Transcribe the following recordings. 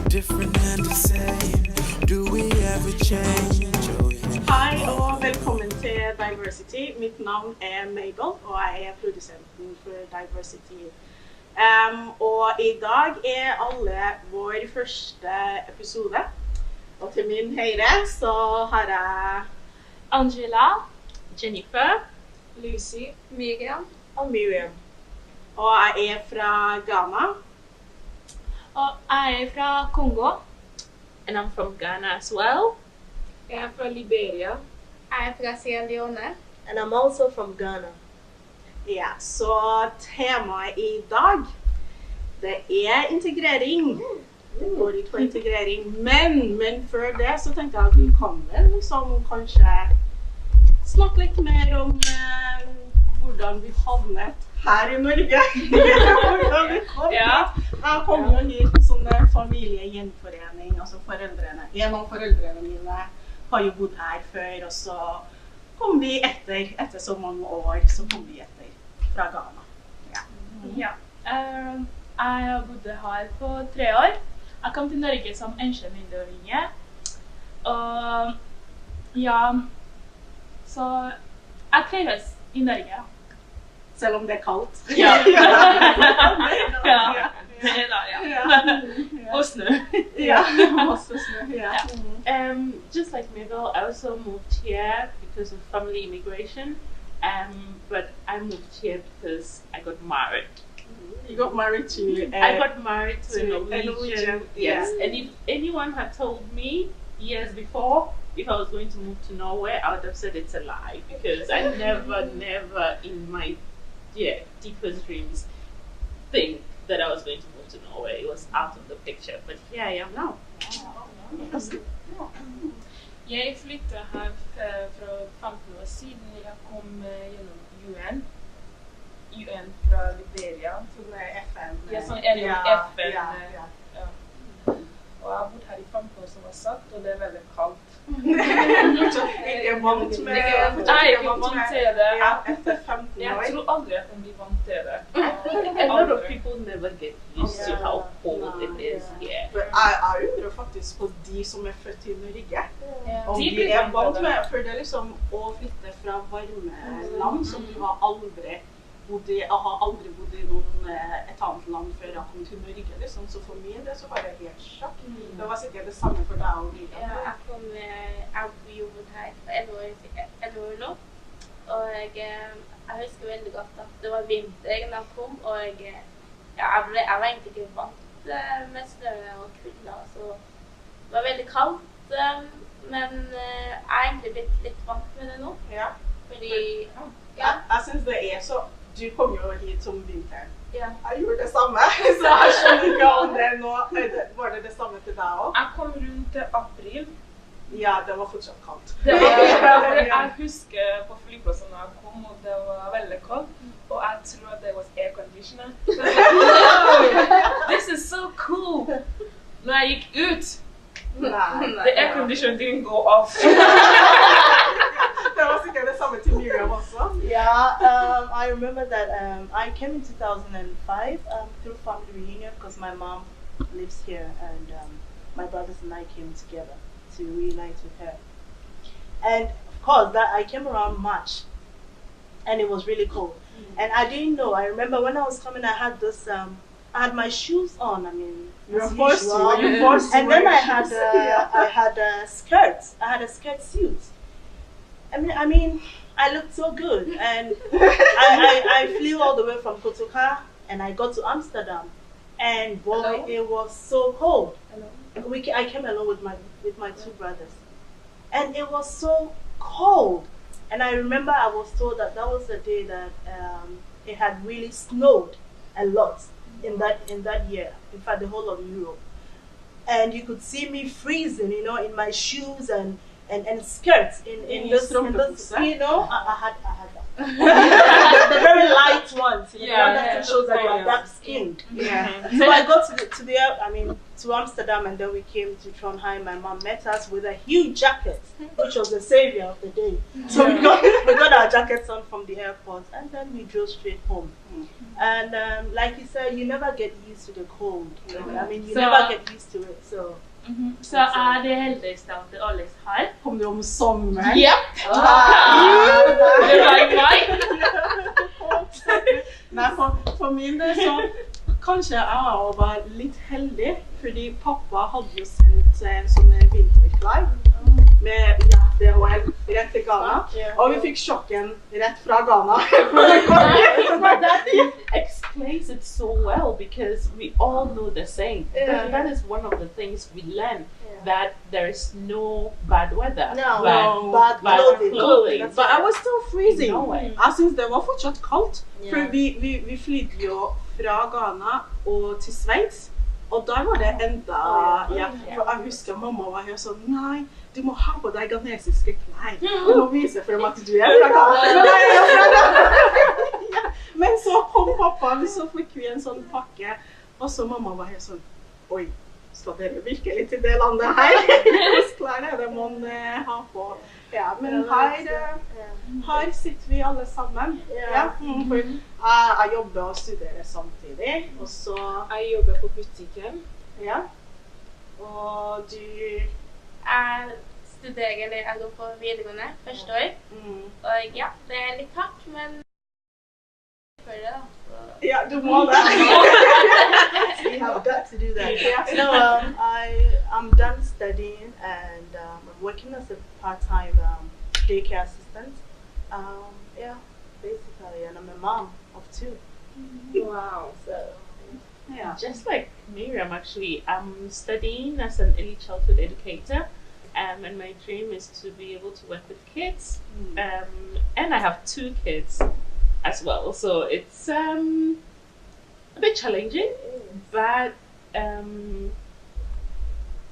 different and the same. Do we ever change? Oh, yeah. Hei og velkommen til Diversity. Mitt navn Mabel, og jeg produsenten for Diversity. Og i dag alle vår første episode. Og til min høyre så har jeg Angela, Jennifer, Lucy, Miriam. og Miriam. Og jeg fra Ghana. Og jeg fra Kongo. and I'm from Ghana as well. Jeg fra Liberia. Jeg fra Sierra Leone. And I'm also from Ghana. Ja, så temaet i dag, det integrering. Det går litt på integrering, men før det så tenkte jeg at vi kan vel liksom kanskje snakke litt mer om hvordan vi havnet her i Norge. Hvordan vi kom hit. Jeg kom jo hit som familiegjenforening, altså foreldrene. En av foreldrene mine har jo bodd her før, og så kom vi etter så mange år, så kom vi etter fra Ghana. Ja. Jeg bodde her på 3 år. Jeg kom til Norge som enslig mindreårig. Og ja, så jeg trives i Norge. Selv om det kaldt. Ja. Ja. Og snø. Ja, også snø, ja. Just like Mabel, I also moved here because of family immigration. But I moved here because I got married. You got married to... I got married to a a Norwegian, yes. yeah. And if anyone had told me years before if I was going to move to Norway, I would have said it's a lie because I never in my deepest dreams think that I was going to move to Norway. It was out of the picture, but here I am now. Jeg flyttet her fra 15 år siden. Jeg kom gjennom UN. UN fra Liberia. Sånn FN. Ja, sånn FN. Ja. Og jeg har bodd her i 15 år som var sagt, og det veldig kaldt. Jeg er vant med... Jeg er ikke vant til det. Ja, etter 15 år. Jeg tror aldri at jeg blir vant til det. A lot of people never get used to how cold it is here. Jeg undrer faktisk på de som født i Norge. Om de vant med, for det liksom å flytte fra varme land som du har aldri bodd i et annet land før jeg kom til Norge, liksom. Så for meg det så var det helt sjokk. Det var sikkert det samme for deg og Miriam. Ja, jeg bor her for 11 år nå. Og jeg husker veldig godt at det var vinter da jeg kom, og jeg var egentlig ikke vant med snø og kulda, så det var veldig kaldt, men jeg er egentlig blitt litt vant med det nå. Ja. Fordi, Jeg synes det så... Du kom jo hit som vinteren. ja. Jeg gjorde det samme, så jeg skjønner ikke om det nå. Var det samme til deg også? Jeg kom rundt til april. Ja, det var fortsatt kaldt. Jeg husker på flyplassen da jeg kom, og det var veldig kaldt. Og jeg tror det var air conditioner. This is so cool! Når jeg gikk ut, the air conditioner didn't go off. Det var sikkert det samme til Miriam også. Yeah, I remember that I came in 2005 through family reunion because my mom lives here and my brothers and I came together to reunite with her. And of course, that I came around March and it was really cold. And I didn't know. I remember when I was coming, I had this, I had my shoes on. I mean, You're as forced usual. to. You're forced to And then wear I had, shoes. I had a skirt. I had a skirt suit. I mean, I looked so good, and I flew all the way from Kotoka, and I got to Amsterdam, and boy, it was so cold. I came along with my 2 brothers, and it was so cold. And I remember I was told that was the day that it had really snowed a lot in that year. In fact, the whole of Europe, and you could see me freezing, you know, in my shoes and skirts in this, you know, I had that. the very light ones, you know, the one that shows that you are dark skinned. Yeah. So I got to Amsterdam, and then we came to Trondheim. My mom met us with a huge jacket, which was the savior of the day. So we got our jackets on from the airport, and then we drove straight home. And like you said, you never get used to the cold. I mean, you never get used to it. So So Så er det heldigste av det alle har. Kom du om sommeren? Jepp! Ah. Det var i mai. Nei, for min del så kanskje jeg også var litt heldig, fordi pappa hadde jo sendt en sånn vinterkleid med DHL rett til Ghana, og vi fikk sjokken rett fra Ghana. But that explains it so well because we all know the saying. That is one of the things we learn, that there is no bad weather, bad clothing. But I was still freezing. No way. Jeg synes det var fortsatt kaldt, for vi flydde jo fra Ghana og til Sveits, og der var det enda, for jeg husker mamma var her sånn, nei, du må ha på deg ghanesiske klær, du må vise for dem at du er fra Ghana. Men så kom pappa, så fikk vi en sånn pakke, og så mamma var her sånn, oi, skal dere virkelig til det landet her? Hvordan klær er det man har på? Ja, men her sitter vi alle sammen. For jeg jobber og studerer samtidig, og så Jeg jobber på butikken. ja. Og du Jeg studerer, eller jeg går på videregående første år. Og ja, det er litt hardt, men for det da. Ja, du må det. We have got to do that. Yeah. No, I'm done studying and I'm working as a part-time daycare assistant. Yeah, basically, and I'm a mom of 2. Wow. So Yeah. Just like Miriam, actually, I'm studying as an early childhood educator, and my dream is to be able to work with kids. And I have 2 kids as well, so it's a bit challenging, but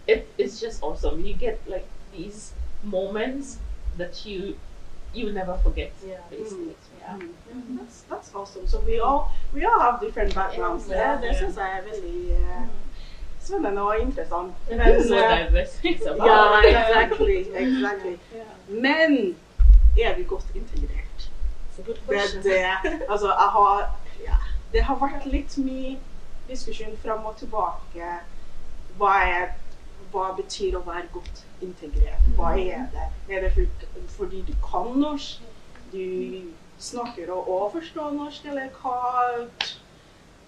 it's just awesome. You get like these moments that you never forget. Basically. That's awesome. So we all have different backgrounds there. Det synes jeg veldig spennende og interessant. That's what diversity is about. Exactly. Men er vi godt integrert? it's a good question. Altså, det har vært litt mye diskusjon fram og tilbake. Hva betyr å være godt integrert? Hva er det? Er det fordi du kan norsk? Du snakker og forstår norsk, eller hva?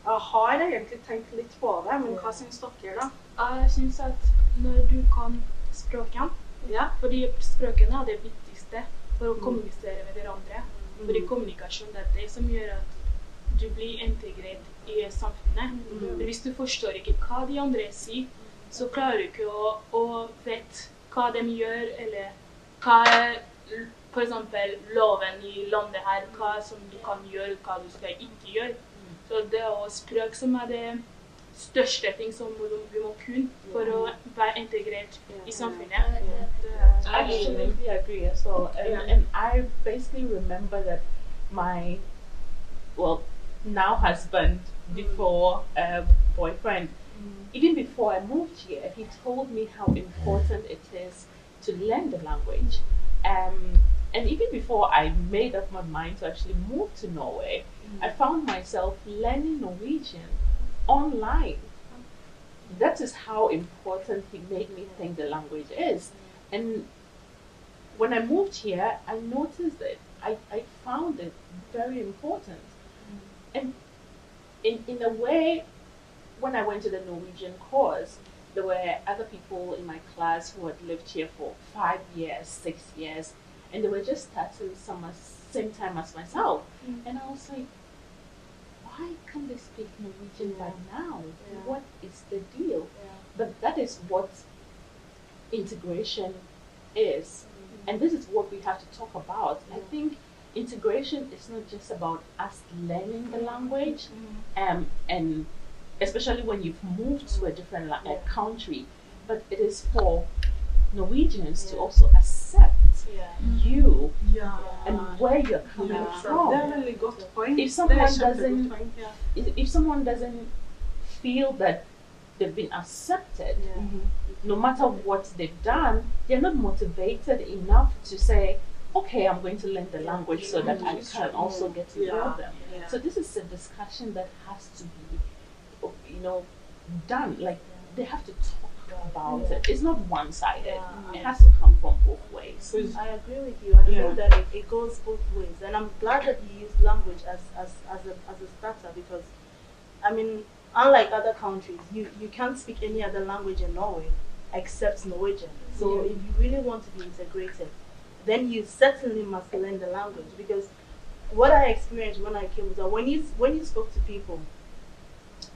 Jeg har egentlig tenkt litt på det, men hva synes dere da? Jeg synes at når du kan språken, Ja. fordi språken er det viktigste for å kommunisere med hverandre. Fordi kommunikasjon er det som gjør at du blir integrert i samfunnet. Men hvis du forstår ikke hva de andre sier, så klarer du ikke å vet hva de gjør, eller hva er for eksempel loven i landet her, hva som du kan gjøre, hva du skal ikke gjøre. Så det er også språk som er det største ting som vi må kunne for å være integrert i samfunnet. I absolutely agree as well. And I basically remember that my, now husband, before boyfriend, even before I moved here, he told me how important it is to learn the language. And even before I made up my mind to actually move to Norway, I found myself learning Norwegian online. That is how important he made me think the language is. And when I moved here, I noticed it. I found it very important. And in a way, when I went to the Norwegian course, there were other people in my class who had lived here for 5 years, 6 years, and they were just starting same time as myself. And I was like, why can't they speak Norwegian by now? What is the deal? But that is what integration is. And this is what we have to talk about. I think integration is not just about us learning the language, and especially when you've moved to a different country, but it is for Norwegians to also accept you and where you're coming from. Det er veldig godt point. If someone Det er kjempegodt doesn't- point, ja. If someone doesn't feel that they've been accepted, no matter what they've done, they're not motivated enough to say, okay, I'm going to learn the language so that I can also get to know them. Yeah. So this is a discussion that has to be, done. Like they have to talk about it. It's not one-sided. Yeah. It has to come from both ways. I agree with you. I Yeah. think that it goes both ways, and I'm glad that you use language as a starter because, I mean, unlike other countries, you can't speak any other language in Norway except Norwegian. So if you really want to be integrated, then you certainly must learn the language because what I experienced when I came was that when you spoke to people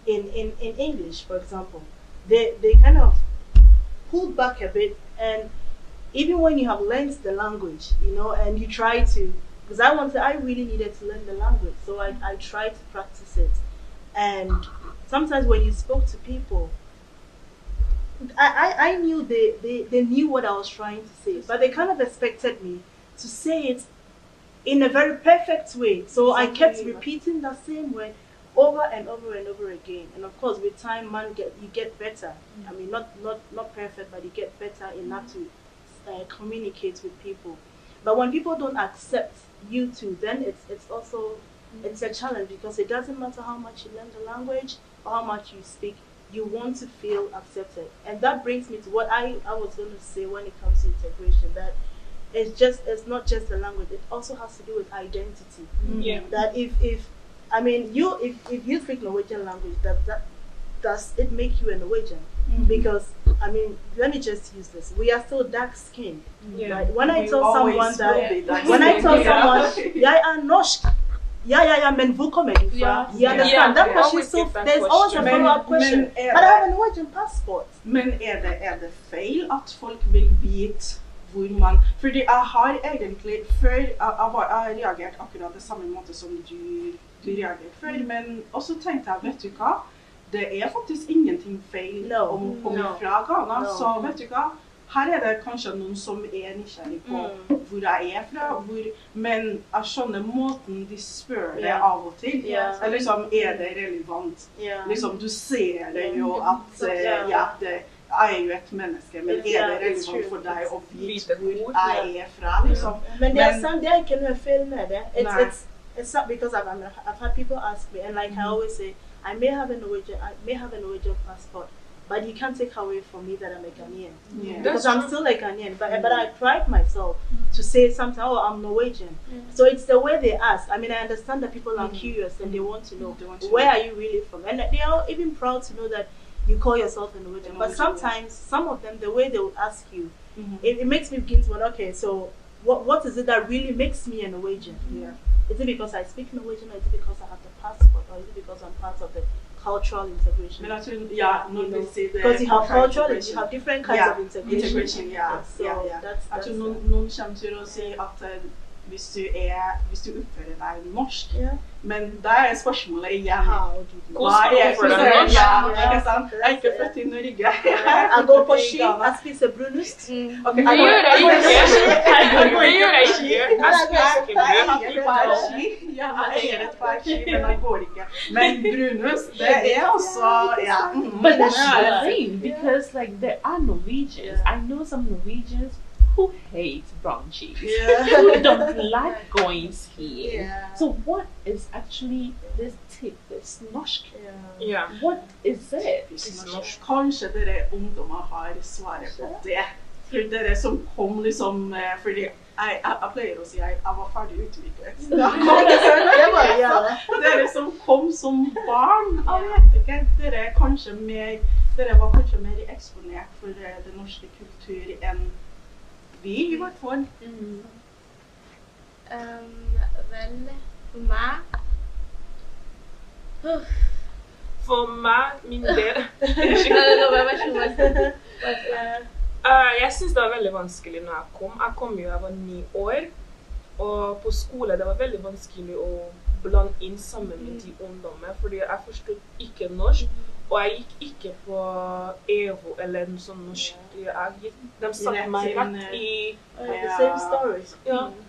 in English, for example, they kind of pulled back a bit, and even when you have learned the language, and you try to, because I really needed to learn the language, so I tried to practice it, and sometimes when you spoke to people, I knew they knew what I was trying to say, but they kind of expected me to say it in a very perfect way. So I kept repeating the same word over and over and over again. And of course, with time, you get better. I mean, not perfect, but you get better enough to communicate with people. But when people don't accept you too, then it's also it's a challenge because it doesn't matter how much you learn the language or how much you speak. You want to feel accepted, and that brings me to what I was going to say when it comes to integration. That it's not just the language; it also has to do with identity. Yeah. That if you speak Norwegian language, does it make you a Norwegian? Because I mean, let me just use this: we are still dark skinned. Yeah. Right? When I We tell always someone will that, be dark when I tell skinned. someone, jeg er norsk. Ja, men hvor kommer du fra? Yeah. You understand? Yeah. That Yeah. question Always so get that there's always a question. follow-up question. Men But I have a Norwegian passport. Men er det feil at folk vil vite hvor man... Fordi jeg har egentlig, før jeg har reagert akkurat det samme måte som du reagerte før, men også tenkte jeg, vet du hva? Det er faktisk ingenting feil om å komme fra Ghana, så vet du hva? Her er det kanskje noen som er nysgjerrig på hvor jeg er fra, men jeg skjønner måten de spør det av og til. Liksom, er det relevant? Liksom, du ser det jo at jeg er jo et menneske, men er det relevant for deg å vite hvor jeg er fra? Liksom? Men det er sant, det er ikke noe feil med det. It's not because I've had people ask me, and like I always say, I may have a Norwegian passport, but you can't take away from me that I'm a Ghanaian. Because I'm still a Ghanaian, but I pride myself to say something, oh, I'm Norwegian. So it's the way they ask. I mean, I understand that people are curious and they want to know, where are you really from? And they are even proud to know that you call yourself a Norwegian. But sometimes, some of them, the way they will ask you, it makes me begin to wonder, okay, so what is it that really makes me a Norwegian? Is it because I speak Norwegian, or is it because I have the passport, or is it because I'm part of the cultural integration? Men because you have cultural, you have different kinds of integration. Jeg tror noen kommer til å si at hvis du oppfører deg norsk, men da er spørsmålet igjen, hva er norsk? Jeg er ikke født i Norge. Jeg går på ski, jeg spiser brunost. Det gjør jeg ikke. Jeg spiser ikke ski. Jeg eier et par ski, men jeg går ikke. Men brunost, det er også, But that's the thing, because like there are Norwegians. I know some Norwegians who hate brown cheese, who don't like going skiing. So what is actually this tip, this norsk? What is it? Kanskje dere ungdommer har svaret på det. For dere som kom liksom, fordi jeg pleier å si jeg var ferdig utviklet. Dere som kom som barn, jeg vet ikke, dere var kanskje mer eksponert for det norske kultur enn vi I hvert fall. Vel, for meg, min del, jeg synes det var veldig vanskelig når jeg kom. Jeg var 9 år, og på skole det var veldig vanskelig å blande inn sammen med de ungdommer, fordi jeg forstod ikke norsk, og jeg gikk ikke på EVO eller noe sånn norsk. De satte meg rett I...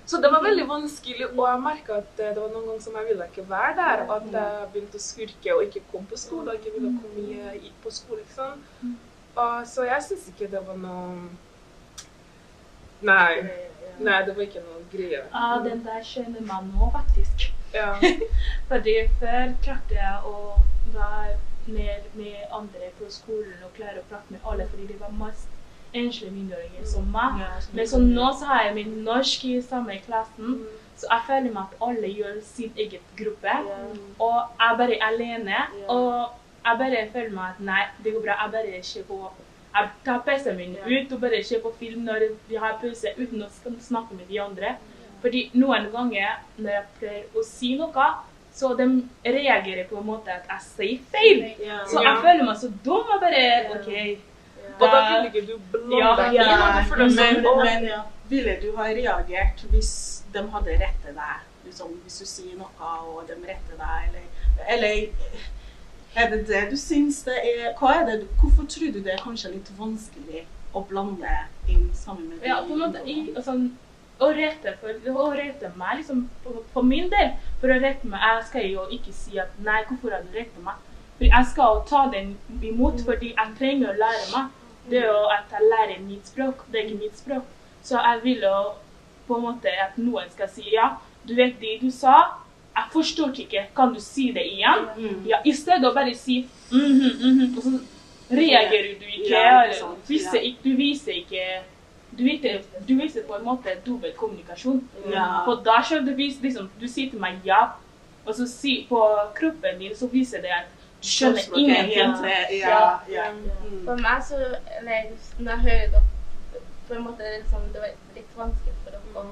Så det var veldig vanskelig, og jeg merket at det var noen ganger som jeg ville ikke være der, at jeg begynte å skurke og ikke kom på skole, og ikke ville komme på skole, ikke sant? Så jeg synes ikke det var noe... Nei, det var ikke noe greie. Ja, den der kjenner man nå faktisk. Fordi før klarte jeg å være ned med andre på skolen og klare å prate med alle, fordi det var mest enslige mindreårige som meg. Men så nå så har jeg min norske samme i klassen, så jeg føler meg at alle gjør sin egen gruppe, og jeg bare er alene, og jeg bare føler meg at nei, det går bra, jeg bare ser på, jeg tar PC-en min ut og bare ser på film når vi har pause uten å snakke med de andre. Fordi noen ganger når jeg prøver å si noe, så de reagerer på en måte at jeg sier feil. Så jeg føler meg så dum, og bare, ok. Og da vil ikke du blande deg inn, og du føler sånn, Men ville du ha reagert hvis de hadde rettet deg? Liksom, hvis du sier noe, og de retter deg, eller er det det du synes det er? Hvorfor tror du det er kanskje litt vanskelig å blande inn sammen med Ja, på en måte, sånn, å rette meg, liksom, for min del, for å rette meg, jeg skal jo ikke si at, nei, hvorfor har du rettet meg? For jeg skal ta den imot, fordi jeg trenger å lære meg. Det er jo at jeg lærer mitt språk, det er ikke mitt språk. Så jeg vil jo på en måte at noen skal si, ja, du vet det du sa, jeg forstår ikke, kan du si det igjen? Ja, i stedet å bare si, og så reagerer du ikke, du viser ikke, du viser på en måte dobbelt kommunikasjon. For da selv liksom, du sier til meg ja, og så på kroppen din så viser det at du skjønner ingenting. For meg så, når jeg hører dere, på en måte liksom, det var litt vanskelig for dere å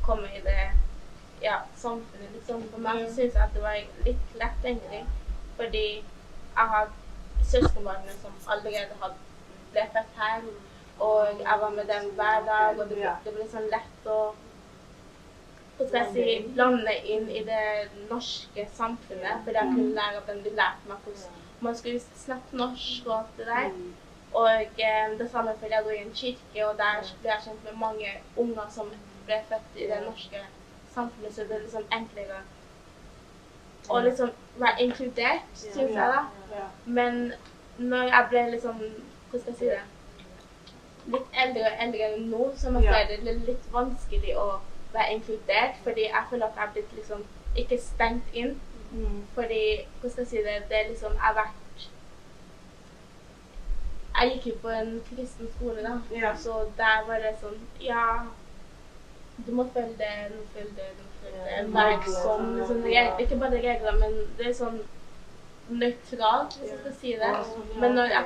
komme i det samfunnet. Liksom. For meg så synes jeg at det var litt lett egentlig, fordi jeg har søskenbarnet som allerede ble født her, og jeg var med dem hver dag, og det ble sånn lett å blande inn i det norske samfunnet, fordi jeg kunne lære av dem, de lærte meg hvordan man skulle snakke norsk og alt det der. Og det samme fordi jeg går i en kirke, og der ble jeg kjent med mange unger som ble født i det norske samfunnet, så det er liksom enklere å liksom være inkludert, synes jeg da. Men når jeg ble liksom, hvordan skal jeg si det, litt eldre nå, så må jeg si det er litt vanskelig å være inkludert, fordi jeg føler at jeg har blitt liksom ikke stengt inn, fordi, hvordan skal jeg si det, det er liksom, jeg gikk jo på en kristen skole da, så der var det sånn, ja, du må følge det, du må følge det, sånn, liksom, ikke bare regler, men det er sånn nøytralt, hvis jeg skal si det. Men når jeg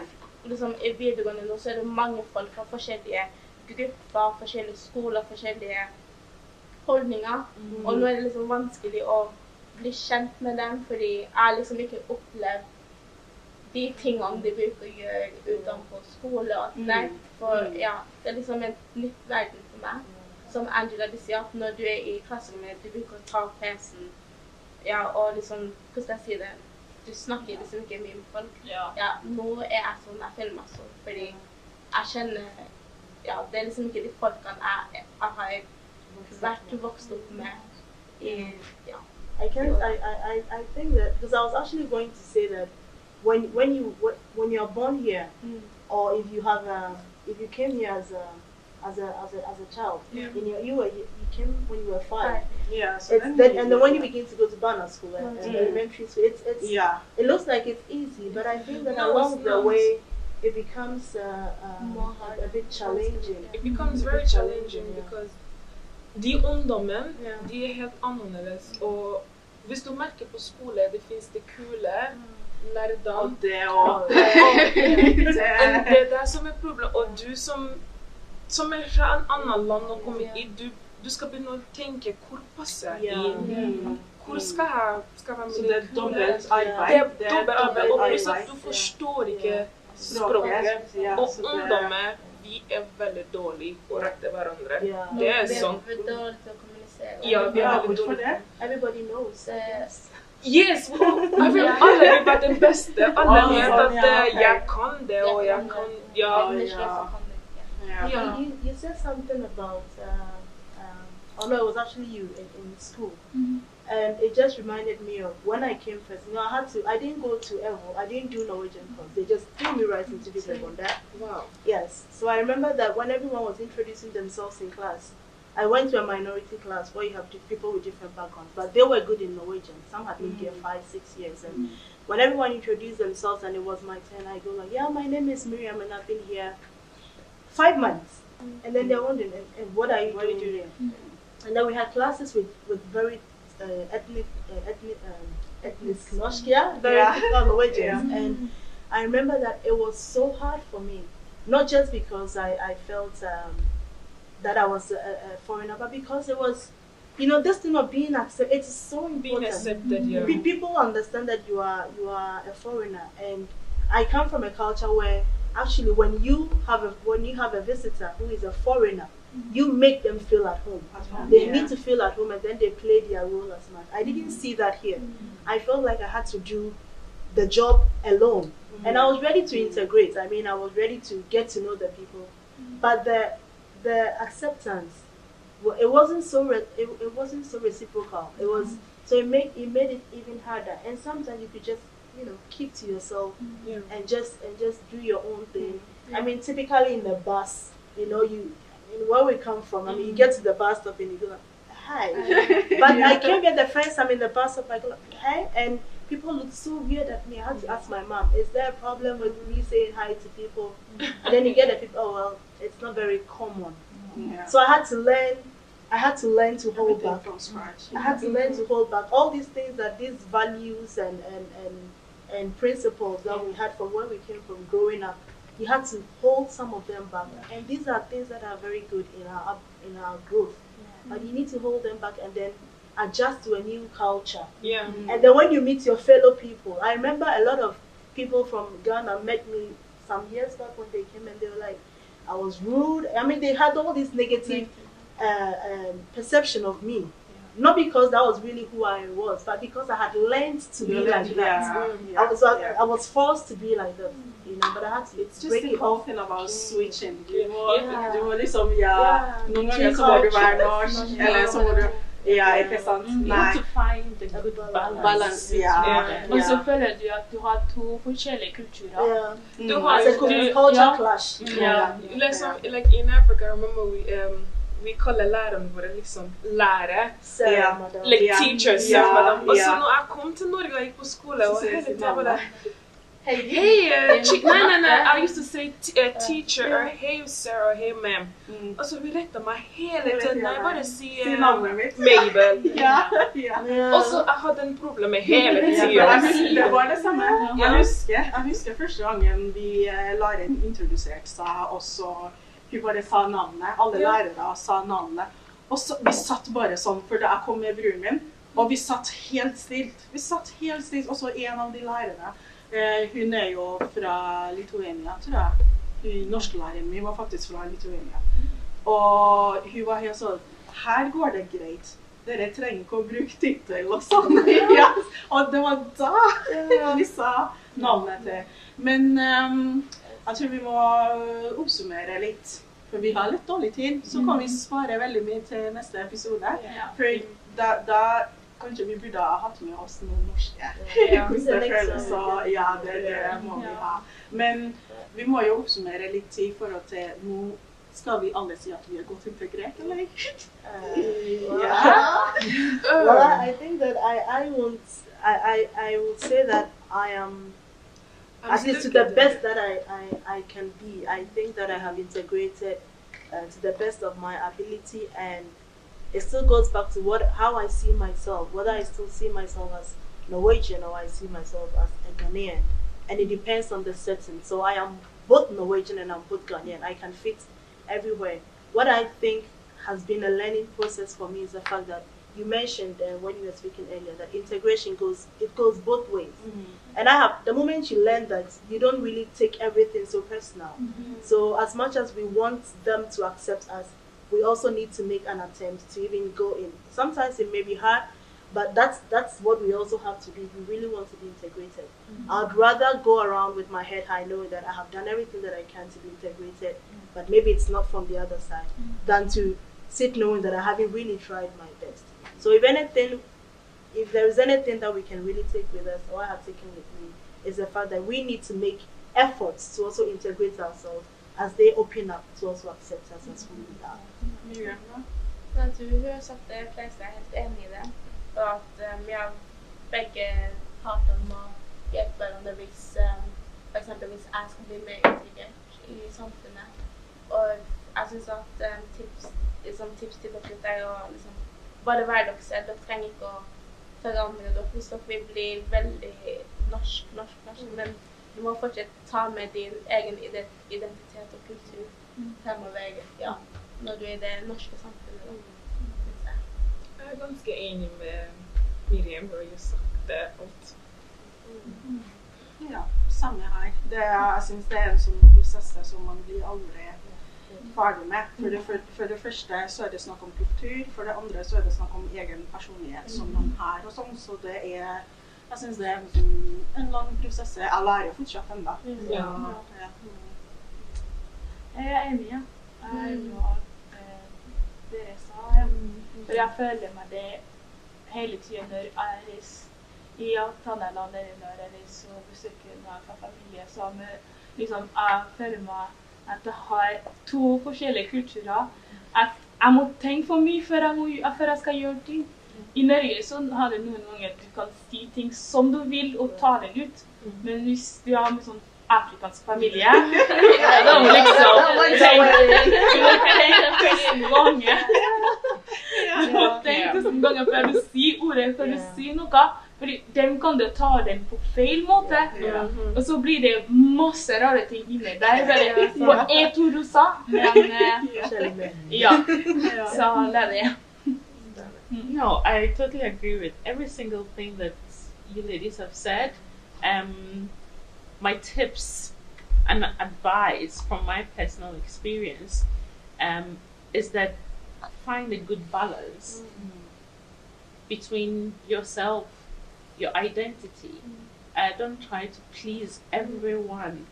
liksom, i videregående nå, så er det mange folk fra forskjellige grupper, forskjellige skoler, forskjellige holdninger. Og nå er det liksom vanskelig å bli kjent med dem, fordi jeg liksom ikke opplevd de tingene de bruker å gjøre utenfor skole og alt det. For ja, det er liksom en nytt verden for meg. Som Angela sier, at når du er i klasserommet, du bruker å ta PC-en, ja, og liksom, hvordan skal jeg si det, du snakker liksom ikke mye med folk. Ja, nå er jeg sånn, jeg føler meg sånn, fordi jeg kjenner, ja, det er liksom ikke de folkene jeg har vært vokst opp med i, ja. I think that, because I was actually going to say that when you're born here, or if you came here as a child, you came when you were 5. So and then when you begin to go to Bana school and elementary school, it looks like it's easy, but I think that along the way it becomes a bit challenging. It becomes very challenging because de ungdommen, de er helt annerledes, og hvis du merker på skole, det finnes det kule, nerdene, og det og det er det som er problemet, og du som er fra en annen land og kommer inn, du skal begynne å tenke, hvor passer jeg inn? Hvor skal jeg være med? Så det er dobbelt arbeid. Det er dobbelt arbeid, og pluss at du forstår ikke språket, og ungdommer, vi er veldig dårlige på å rette hverandre. Det er sånn. Vi er dårlige til å kommunisere. Ja, vi er veldig dårlige. Everybody knows. Yes, jeg vil alle vil være den beste. Alle vet at jeg kan det, og jeg kan, You said something about, oh no, it was actually you in school. And it just reminded me of when I came first. You know, I didn't go to Evo, I didn't do Norwegian course. They just threw me right into this on that. Wow. Yes. So I remember that when everyone was introducing themselves in class, I went to a minority class where you have people with different backgrounds, but they were good in Norwegian. Some had been here 5-6 years, and when everyone introduced themselves and it was my turn, I go like, yeah, my name is Miriam, and I've been here 5 months. And then they're wondering, and what are you doing here? And then we had classes with very ethnic Norwegians, very typical Norwegians. And I remember that it was so hard for me, not just because I felt that I was a foreigner, but because it was, this thing of being accepted, it's so important. Being accepted, yeah. People understand that you are a foreigner, and I come from a culture where actually when you have a visitor who is a foreigner, you make them feel at home. They need to feel at home, and then they play their role as much. I didn't see that here. I felt like I had to do the job alone, and I was ready to integrate. I mean, I was ready to get to know the people, but the acceptance, it wasn't so reciprocal. It was so it made it even harder. And sometimes you could just keep to yourself and just do your own thing. I mean, typically in the bus, where we come from, I mean, you get to the bus stop and you go like, hi. But I came here the first time in the bus stop, I go like, hi, and people look so weird at me. I had to ask my mom, is there a problem with me saying hi to people? And then you get the people, oh well, it's not very common. So I had to learn to hold back from scratch. I had to learn to hold back all these things, that these values and principles that we had from when we came from growing up. You had to hold some of them back, and these are things that are very good in our growth. But you need to hold them back and then adjust to a new culture. Yeah. And then when you meet your fellow people, I remember a lot of people from Ghana met me some years back when they came, and they were like, I was rude. I mean, they had all this negative perception of me. Not because that was really who I was, but because I had learned to be like that. I was forced to be like that, but I had to. It's just break the it whole off. thing about switching. Yeah. Noen ganger så må du være norsk, eller så må du ikke sant? You have to find the good balance. Og så føler du at du har to forskjellige kulturer. Du har It's a culture clash. Like in Africa, I remember we call lærerne våre liksom lærer. Like teachers. Og så når jeg kom til Norge og gikk på skole, og hele tiden bare hey, I used to say teacher, or hey sir, or hey ma'am. Og så vi rettet meg hele tiden, jeg bare sier Mabel. Og så jeg hadde en problem med hele tiden. Det var det samme. Jeg husker første gangen vi læreren introduserte seg, og så vi bare sa navnet. Alle lærere sa navnet. Og så, vi satt bare sånn, for da jeg kom med broren min, og vi satt helt stilt. Og så en av de lærerne, hun er jo fra Lithuania, tror jeg. Hun norsklæreren min var faktisk fra Lithuania. Og hun var helt sånn, her går det greit. Dere trenger ikke å bruke tittel og sånn. Og det var da vi sa navnet til. Men jeg tror vi må oppsummere litt, for vi har litt dårlig tid, så kan vi spare veldig mye til neste episode. For da kanskje vi burde ha hatt med oss noen norske følelser, det må vi ha. Men vi må jo oppsummere litt i forhold til, nå skal vi alle si at vi er godt integrert, eller? Well, I think that I would say that I am, at least to the best that I can be. I think that I have integrated to the best of my ability, and it still goes back to how I see myself, whether I still see myself as Norwegian or I see myself as a Ghanaian, and it depends on the setting. So I am both Norwegian and I'm both Ghanaian. I can fit everywhere. What I think has been a learning process for me is the fact that you mentioned when you were speaking earlier that integration goes both ways. And the moment you learn that, you don't really take everything so personal. So as much as we want them to accept us, we also need to make an attempt to even go in. Sometimes it may be hard, but that's what we also have to do if we really want to be integrated. I'd rather go around with my head high knowing that I have done everything that I can to be integrated, but maybe it's not from the other side, than to sit knowing that I haven't really tried my best. So if there is anything that we can really take with us, or I have taken with me, is the fact that we need to make efforts to also integrate ourselves as they open up to also accept us as who we are. Men jeg tror hun har sagt det fleste er helt enig i det. Og at vi har begge partene må hjelpe hverandre hvis for eksempel hvis jeg skal bli mer integrert i samfunnet. Og jeg synes at tips til dere er å liksom bare være dere selv. Dere trenger ikke å forandre dere hvis dere vil bli veldig norsk, men du må fortsatt ta med din egen identitet og kultur fremover, ja, når du er i det norske samfunnet. Synes jeg. Jeg er ganske enig med Miriam, du har jo sagt alt. Ja, samme her. Jeg synes det er en sånn prosess som man blir aldri ferdig med. For det første så er det snakk om kultur, for det andre så er det snakk om egen personlighet som man har og sånn, så det er, jeg synes det er en lang prosess. Jeg lærer fortsatt enda. Jeg er enig, ja. Jeg er enig med alt dere sa. For jeg føler meg det hele tiden når jeg reiser i Thailand eller jeg reiser og besøker noen familie som liksom, jeg føler meg at jeg har to forskjellige kulturer. Jeg må tenke for mye før jeg skal gjøre ting. I Norge så har det noen ganger du kan si ting som du vil og ta den ut. Men hvis du har en sånn afrikansk familie, da må liksom tenke tusen ganger før du sier ordet, før du sier noe. Fordi de kan du ta den på feil måte, og så blir det masse rare ting inni der. Hva er det du sa? Men ja, så det er det. No, I totally agree with every single thing that you ladies have said. My tips and advice from my personal experience is that find a good balance between yourself, your identity. Don't try to please everyone.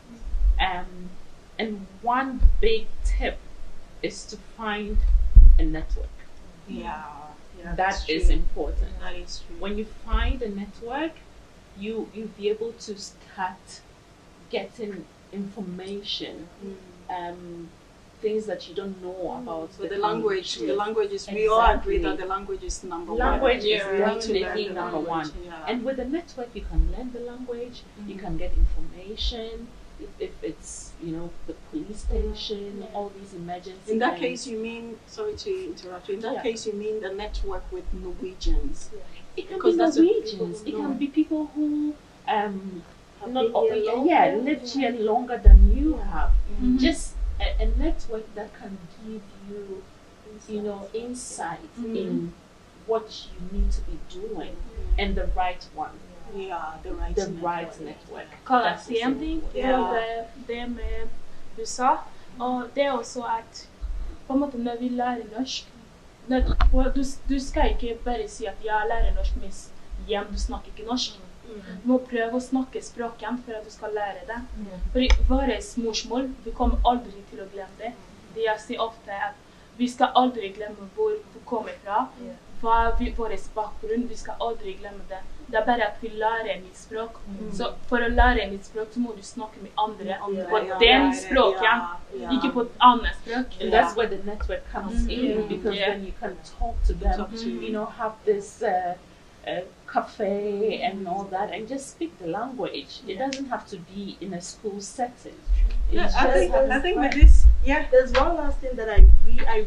And one big tip is to find a network. Yeah, That is important. That is true. When you find a network, you'll be able to start getting information, things that you don't know about. But the language is, we all agree that the language is number one. Language is You need to learn definitely the number language, one. yeah. And with the network, you can learn the language, you can get information, if it's, the police station, all these emergency In that things. case, you mean, sorry to interrupt you, in that Yeah. case you mean the network with Norwegians. It can Because be that's what Norwegians, people it can know. be people who been here lived here longer than you have. Just a network that can give you, insight in what you need to be doing and the right one, Yeah, the right the network. right network. Kan jeg That's si en ting? Ja. Det med du sa, og det er også at på en måte når vi lærer norsk, du skal ikke bare si at jeg lærer norsk mens hjem du snakker ikke norsk. Du må prøve å snakke språket for at du skal lære det. Fordi vårt morsmål, vi kommer aldri til å glemme det. Det jeg sier ofte er at vi skal aldri glemme hvor vi kommer fra, hva er vår bakgrunn, vi skal aldri glemme det. Det er bare at vi lærer nytt språk. Så for å lære nytt språk så må du snakke med andre på den språken, ikke på et annet språk. And that's where the network comes in, because then you can talk to them, have this cafe and all that, and just speak the language. It doesn't have to be in a school setting. It's I think with this, There's one last thing that I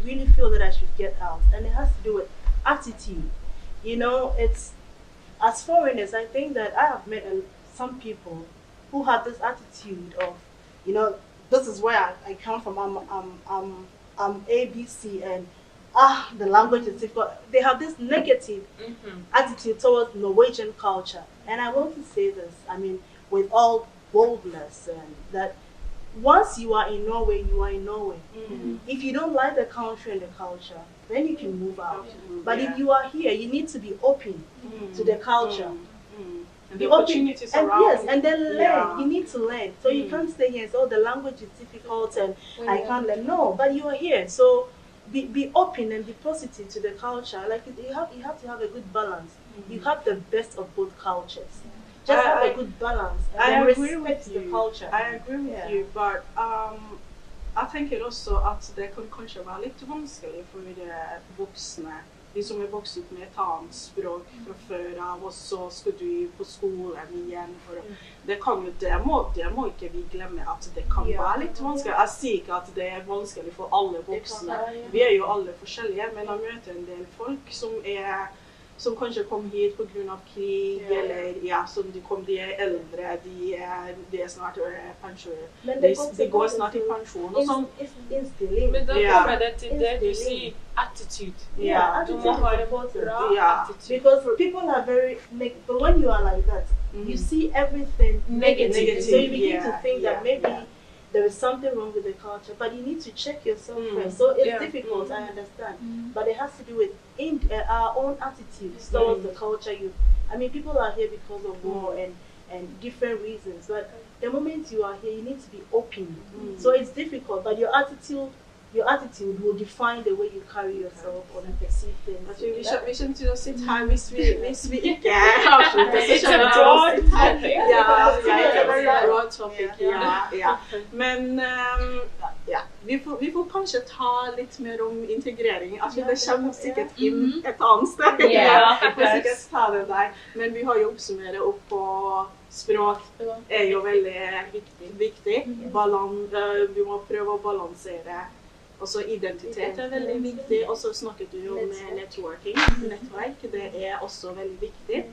really feel that I should get out, and it has to do with attitude. It's, as foreigners, I think that I have met some people who have this attitude of, this is where I come from. I'm ABC, and the language is difficult. They have this negative attitude towards Norwegian culture, and I want to say this. I mean, with all boldness, and that once you are in Norway, you are in Norway. If you don't like the country and the culture, then you can move out. But if you are here, you need to be open to the culture. And Be the open, opportunities and around. yes, and then learn. Yeah. You need to learn. So you can't stay here and say, oh, the language is difficult and I can't learn. No, but you are here. So be open and be positive to the culture. Like you have to have a good balance. You have the best of both cultures. Just have a good balance and I then agree respect with the you. culture. I agree with Yeah. you, but jeg tenker også at det kan kanskje være litt vanskelig for voksne, de som er vokst opp med et annet språk fra før av, og så skal du på skolen igjen. Det må ikke vi glemme at det kan være litt vanskelig. Jeg sier ikke at det er vanskelig for alle voksne. Vi er jo alle forskjellige, men jeg møter en del folk som kanskje kom hit på grunn av krig, eller de er eldre, de er snart pensjon. De går snart i pensjon og sånn. Men da kommer det til det du sier, attitude. Du må ha en bra attitude. Because people are very negative, but when you are like that, you see everything negative. So you begin to think that maybe there is something wrong with the culture, but you need to check yourself first. So it's difficult, I understand, but it has to do with our own attitude towards the culture. I mean, people are here because of war and different reasons, but the moment you are here, you need to be open. So it's difficult, but your attitude will define the way you carry yourself or perceive things. I think we should just sit here hvis vi ikke avslutter, så skjønner vi å sitte her. Det er veldig bra topic, Men vi får kanskje ta litt mer om integrering. Det kommer sikkert inn et annet sted. Vi får sikkert ta det der. Men vi har jo oppsummeret opp på språk er jo veldig viktig. Vi må prøve å balansere. Også identitet er veldig viktig, og så snakket du jo om nettverk, det er også veldig viktig.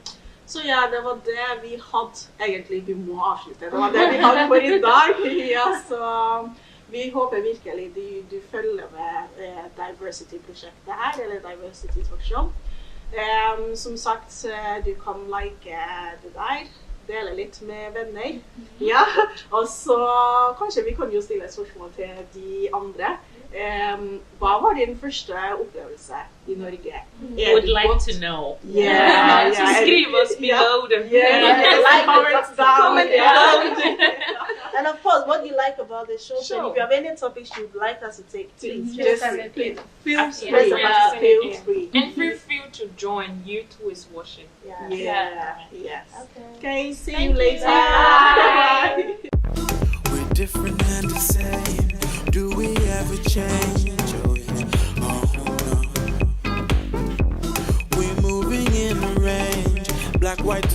Så det var det vi hadde, egentlig vi må avslutte, det var det vi hadde for i dag. Så vi håper virkelig du følger med diversity-prosjektet her, eller diversity talkshow. Som sagt, du kan like det der. Dele litt med venner. Og så kanskje vi kan jo stille et spørsmål til de andre. Hva var din første opplevelse i Norge? Would like to know. So skriv oss below the comment down. And of course, what do you like about the show? And if you have any topics you'd like us to take, please feel free. And feel free to join. Youth who is watching. Yes. Okay, see you later. Bye. We're different and the same. Do we ever change? Oh no. We're moving in a range, black, white,